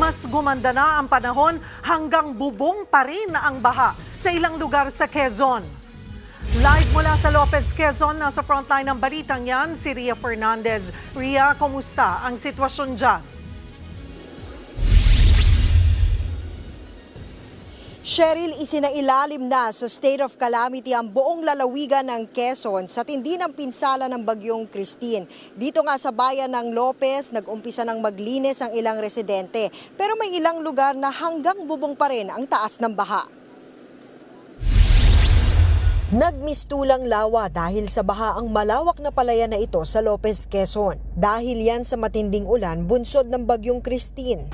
Mas gumanda na ang panahon hanggang bubong pa rin ang baha sa ilang lugar sa Quezon. Live mula sa Lopez, Quezon, nasa frontline ng balitang yan, si Ria Fernandez. Ria, kumusta ang sitwasyon dyan? Cheryl, isinailalim na sa state of calamity ang buong lalawigan ng Quezon sa tindi ng pinsala ng bagyong Christine. Dito nga sa bayan ng Lopez, nag-umpisa ng maglinis ang ilang residente. Pero may ilang lugar na hanggang bubong pa rin ang taas ng baha. Nagmistulang lawa dahil sa baha ang malawak na palayan na ito sa Lopez, Quezon. Dahil yan sa matinding ulan bunsod ng bagyong Christine.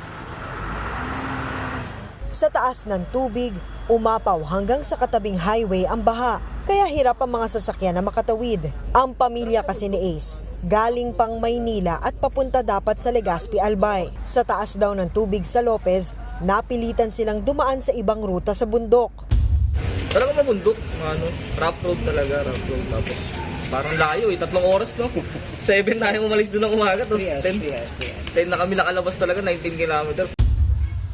Sa taas ng tubig, umapaw hanggang sa katabing highway ang baha, kaya hirap ang mga sasakyan na makatawid. Ang pamilya kasi ni Ace, galing pang Maynila at papunta dapat sa Legazpi, Albay. Sa taas daw ng tubig sa Lopez, napilitan silang dumaan sa ibang ruta sa bundok. Talagang mabundok, rough road talaga, rough road. Tapos parang layo 3 oras, no? 7 na yung umalis doon ng umaga, tapos 10 na kami nakalabas talaga, 19 kilometer.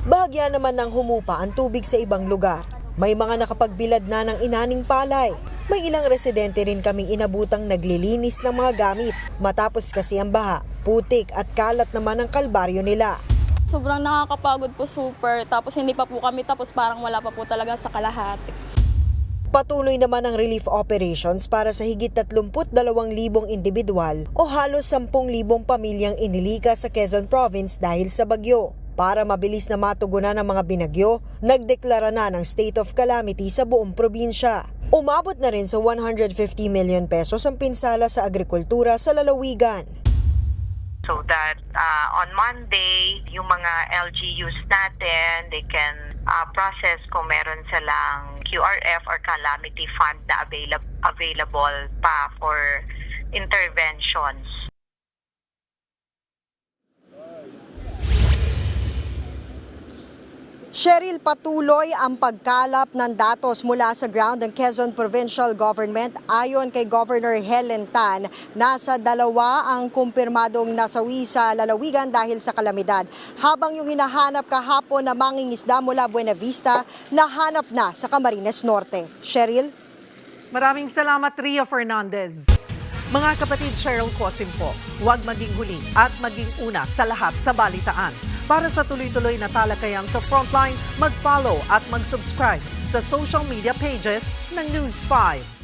Bahagya naman ng humupa ang tubig sa ibang lugar. May mga nakapagbilad na ng inaning palay. May ilang residente rin kaming inabutang naglilinis ng mga gamit. Matapos kasi ang baha, putik at kalat naman ang kalbaryo nila. Sobrang nakakapagod po, super. Tapos hindi pa po kami tapos parang wala pa po talaga sa kalahati. Patuloy naman ang relief operations para sa higit 32,000 individual o halos 10,000 pamilyang inilika sa Quezon Province dahil sa bagyo. Para mabilis na matugunan ang mga binagyo, nagdeklara na ng state of calamity sa buong probinsya. Umabot na rin sa 150 million pesos ang pinsala sa agrikultura sa lalawigan. So that on Monday, yung mga LGUs natin, they can process kung meron silang QRF or calamity fund na available pa for interventions. Cheryl, patuloy ang pagkalap ng datos mula sa ground ng Quezon Provincial Government. Ayon kay Governor Helen Tan, nasa 2 ang kumpirmadong nasawi sa lalawigan dahil sa kalamidad. Habang yung hinahanap kahapon na mangingisda mula Buena Vista, nahanap na sa Camarines Norte. Cheryl? Maraming salamat, Ria Fernandez. Mga kapatid, Cheryl Cosim po, huwag maging huli at maging una sa lahat sa balitaan. Para sa tuloy-tuloy na talakayan sa Frontline, mag-follow at mag-subscribe sa social media pages ng News 5.